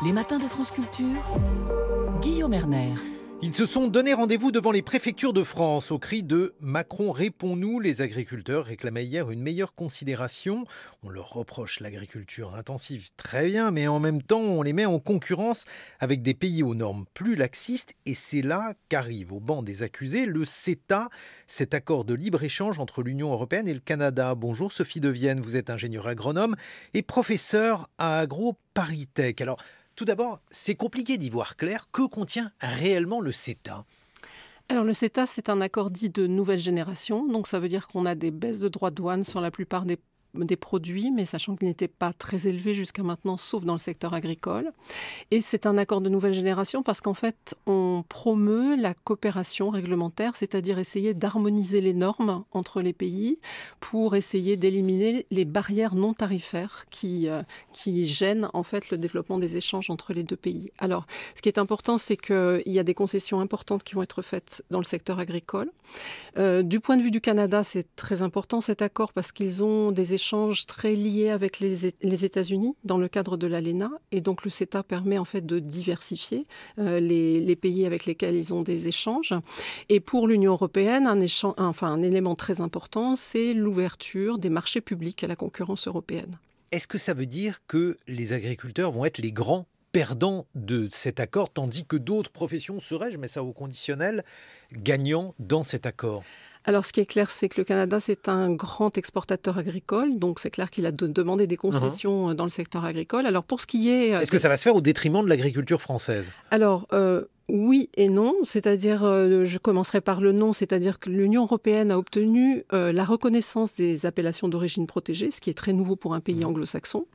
Les matins de France Culture, Guillaume Erner. Ils se sont donné rendez-vous devant les préfectures de France au cri de « Macron, réponds-nous ». Les agriculteurs réclamaient hier une meilleure considération. On leur reproche l'agriculture intensive, très bien, mais en même temps, on les met en concurrence avec des pays aux normes plus laxistes. Et c'est là qu'arrive au banc des accusés le CETA, cet accord de libre-échange entre l'Union européenne et le Canada. Bonjour Sophie Devienne, vous êtes ingénieure agronome et professeure à AgroParisTech. Alors, tout d'abord, c'est compliqué d'y voir clair. Que contient réellement le CETA ? Alors le CETA, c'est un accord dit de nouvelle génération. Donc ça veut dire qu'on a des baisses de droits de douane sur la plupart des produits, mais sachant qu'ils n'étaient pas très élevés jusqu'à maintenant, sauf dans le secteur agricole. Et c'est un accord de nouvelle génération parce qu'en fait, on promeut la coopération réglementaire, c'est-à-dire essayer d'harmoniser les normes entre les pays pour essayer d'éliminer les barrières non tarifaires qui gênent en fait le développement des échanges entre les deux pays. Alors, ce qui est important, c'est qu'il y a des concessions importantes qui vont être faites dans le secteur agricole. Du point de vue du Canada, c'est très important cet accord parce qu'ils ont des échanges très liés avec les États-Unis dans le cadre de l'ALENA. Et donc le CETA permet en fait de diversifier les pays avec lesquels ils ont des échanges. Et pour l'Union européenne, un élément très important, c'est l'ouverture des marchés publics à la concurrence européenne. Est-ce que ça veut dire que les agriculteurs vont être les grands perdants de cet accord, tandis que d'autres professions seraient, je mets ça au conditionnel, gagnants dans cet accord ? Alors, ce qui est clair, c'est que le Canada, c'est un grand exportateur agricole. Donc, c'est clair qu'il a demandé des concessions dans le secteur agricole. Alors, pour ce qui est... Est-ce que ça va se faire au détriment de l'agriculture française ? Alors, oui et non. C'est-à-dire, je commencerai par le non, c'est-à-dire que l'Union européenne a obtenu la reconnaissance des appellations d'origine protégée, ce qui est très nouveau pour un pays anglo-saxon.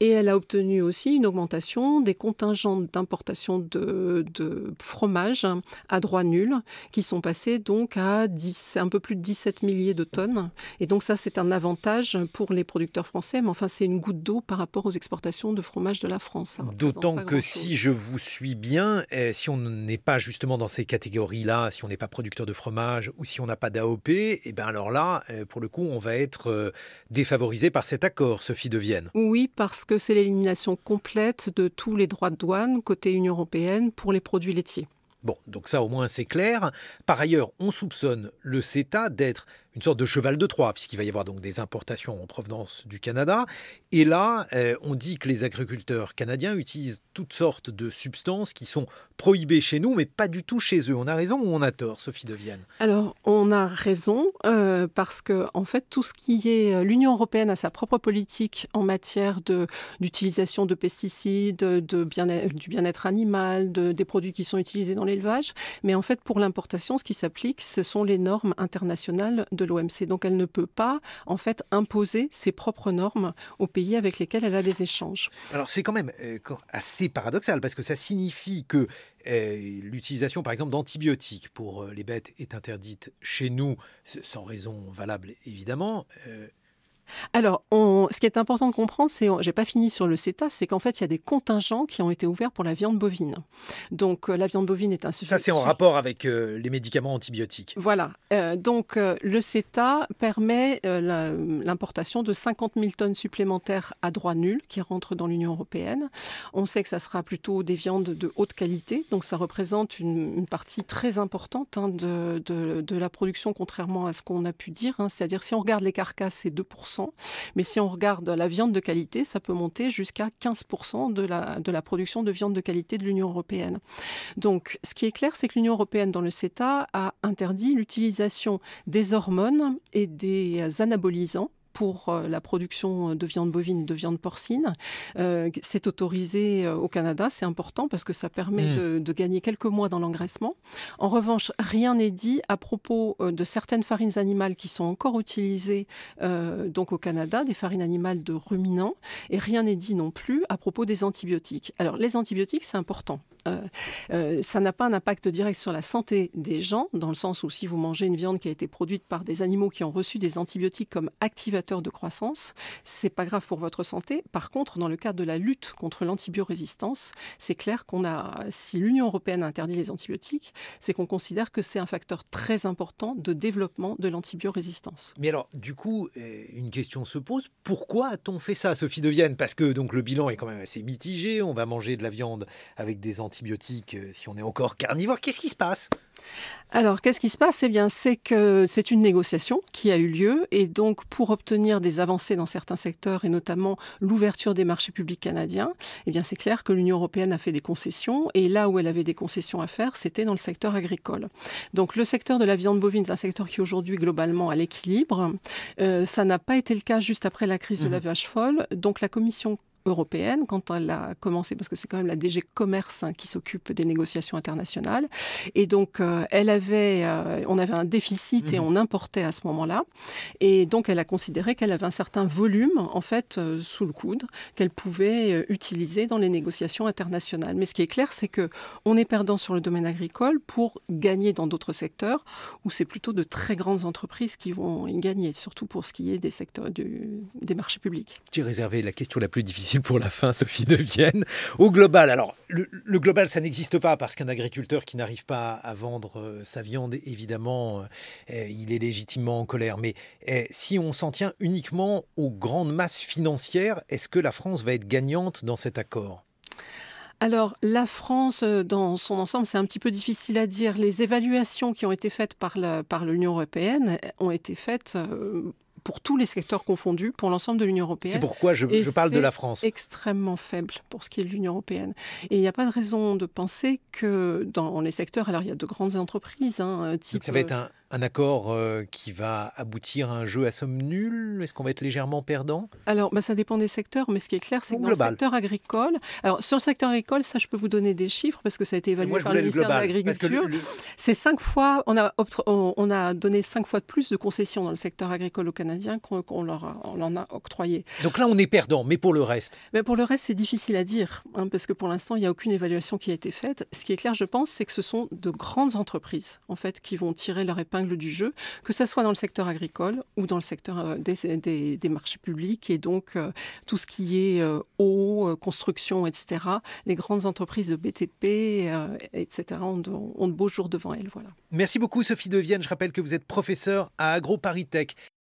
Et elle a obtenu aussi une augmentation des contingents d'importation de fromage à droit nul, qui sont passés donc à un peu plus de 17 milliers de tonnes. Et donc ça, c'est un avantage pour les producteurs français, mais enfin, c'est une goutte d'eau par rapport aux exportations de fromage de la France. D'autant que si je vous suis bien, si on n'est pas justement dans ces catégories-là, si on n'est pas producteur de fromage ou si on n'a pas d'AOP, et bien alors là, pour le coup, on va être défavorisé par cet accord, Sophie Devienne. Oui, parce que c'est l'élimination complète de tous les droits de douane côté Union européenne pour les produits laitiers. Bon, donc ça au moins c'est clair. Par ailleurs, on soupçonne le CETA d'être une sorte de cheval de Troie, puisqu'il va y avoir donc des importations en provenance du Canada. Et là, on dit que les agriculteurs canadiens utilisent toutes sortes de substances qui sont prohibées chez nous, mais pas du tout chez eux. On a raison ou on a tort, Sophie Devienne ? Alors, on a raison, parce que en fait, tout ce qui est... L'Union européenne a sa propre politique en matière d'utilisation de pesticides, du bien-être animal, des produits qui sont utilisés dans l'élevage. Mais en fait, pour l'importation, ce qui s'applique, ce sont les normes internationales de l'OMC. Donc, elle ne peut pas, en fait, imposer ses propres normes aux pays avec lesquels elle a des échanges. Alors, c'est quand même assez paradoxal, parce que ça signifie que l'utilisation, par exemple, d'antibiotiques pour les bêtes est interdite chez nous, sans raison valable, évidemment. Alors, ce qui est important de comprendre, j'ai pas fini sur le CETA, c'est qu'en fait, il y a des contingents qui ont été ouverts pour la viande bovine. Donc, la viande bovine est un sujet... Ça, c'est en rapport avec les médicaments antibiotiques. Voilà. Donc, le CETA permet l'importation de 50 000 tonnes supplémentaires à droit nul qui rentrent dans l'Union européenne. On sait que ça sera plutôt des viandes de haute qualité. Donc, ça représente une partie très importante de la production, contrairement à ce qu'on a pu dire. C'est-à-dire, si on regarde les carcasses, c'est 2%. Mais si on regarde la viande de qualité, ça peut monter jusqu'à 15% de la production de viande de qualité de l'Union européenne. Donc, ce qui est clair, c'est que l'Union européenne, dans le CETA, a interdit l'utilisation des hormones et des anabolisants pour la production de viande bovine et de viande porcine. C'est autorisé au Canada, c'est important parce que ça permet de gagner quelques mois dans l'engraissement. En revanche, rien n'est dit à propos de certaines farines animales qui sont encore utilisées donc au Canada, des farines animales de ruminants, et rien n'est dit non plus à propos des antibiotiques. Alors, les antibiotiques, c'est important. Ça n'a pas un impact direct sur la santé des gens, dans le sens où si vous mangez une viande qui a été produite par des animaux qui ont reçu des antibiotiques comme activateurs de croissance, c'est pas grave pour votre santé. Par contre, dans le cadre de la lutte contre l'antibiorésistance, c'est clair si l'Union européenne interdit les antibiotiques, c'est qu'on considère que c'est un facteur très important de développement de l'antibiorésistance. Mais alors, du coup, une question se pose. Pourquoi a-t-on fait ça, Sophie de Vienne? Parce que donc, le bilan est quand même assez mitigé. On va manger de la viande avec des antibiotiques si on est encore carnivore. Qu'est-ce qui se passe? Alors, qu'est-ce qui se passe? Eh bien, c'est que c'est une négociation qui a eu lieu et donc pour obtenir des avancées dans certains secteurs et notamment l'ouverture des marchés publics canadiens, eh bien, c'est clair que l'Union européenne a fait des concessions et là où elle avait des concessions à faire, c'était dans le secteur agricole. Donc, le secteur de la viande bovine est un secteur qui est aujourd'hui globalement à l'équilibre. Ça n'a pas été le cas juste après la crise de la vache folle. Donc, la Commission européenne, quand elle a commencé, parce que c'est quand même la DG Commerce qui s'occupe des négociations internationales. Et donc, on avait un déficit et on importait à ce moment-là. Et donc, elle a considéré qu'elle avait un certain volume, en fait, sous le coude, qu'elle pouvait utiliser dans les négociations internationales. Mais ce qui est clair, c'est qu'on est perdant sur le domaine agricole pour gagner dans d'autres secteurs où c'est plutôt de très grandes entreprises qui vont y gagner, surtout pour ce qui est des secteurs des marchés publics. J'ai réservé la question la plus difficile pour la fin, Sophie de Vienne. Au global, alors le global, ça n'existe pas parce qu'un agriculteur qui n'arrive pas à vendre sa viande, évidemment, il est légitimement en colère. Mais si on s'en tient uniquement aux grandes masses financières, est-ce que la France va être gagnante dans cet accord ? Alors, la France, dans son ensemble, c'est un petit peu difficile à dire. Les évaluations qui ont été faites par l'Union européenne ont été faites pour tous les secteurs confondus, pour l'ensemble de l'Union européenne. C'est pourquoi je parle de la France. C'est extrêmement faible pour ce qui est de l'Union européenne. Et il n'y a pas de raison de penser que dans les secteurs, alors il y a de grandes entreprises, type... Donc ça va être un accord qui va aboutir à un jeu à somme nulle? Est-ce qu'on va être légèrement perdant? Alors, ça dépend des secteurs, mais ce qui est clair, c'est que dans le secteur agricole... Alors, sur le secteur agricole, ça, je peux vous donner des chiffres, parce que ça a été évalué par le ministère de l'Agriculture. C'est 5 fois... On a donné 5 fois de plus de concessions dans le secteur agricole aux Canadiens qu'on en a octroyé. Donc là, on est perdant, mais pour le reste? Mais pour le reste, c'est difficile à dire, parce que pour l'instant, il n'y a aucune évaluation qui a été faite. Ce qui est clair, je pense, c'est que ce sont de grandes entreprises, en fait, qui vont tirer leur épingle du jeu, que ce soit dans le secteur agricole ou dans le secteur des marchés publics et donc tout ce qui est eau, construction, etc. Les grandes entreprises de BTP, etc. ont de beaux jours devant elles. Voilà. Merci beaucoup Sophie de Vienne. Je rappelle que vous êtes professeure à AgroParisTech.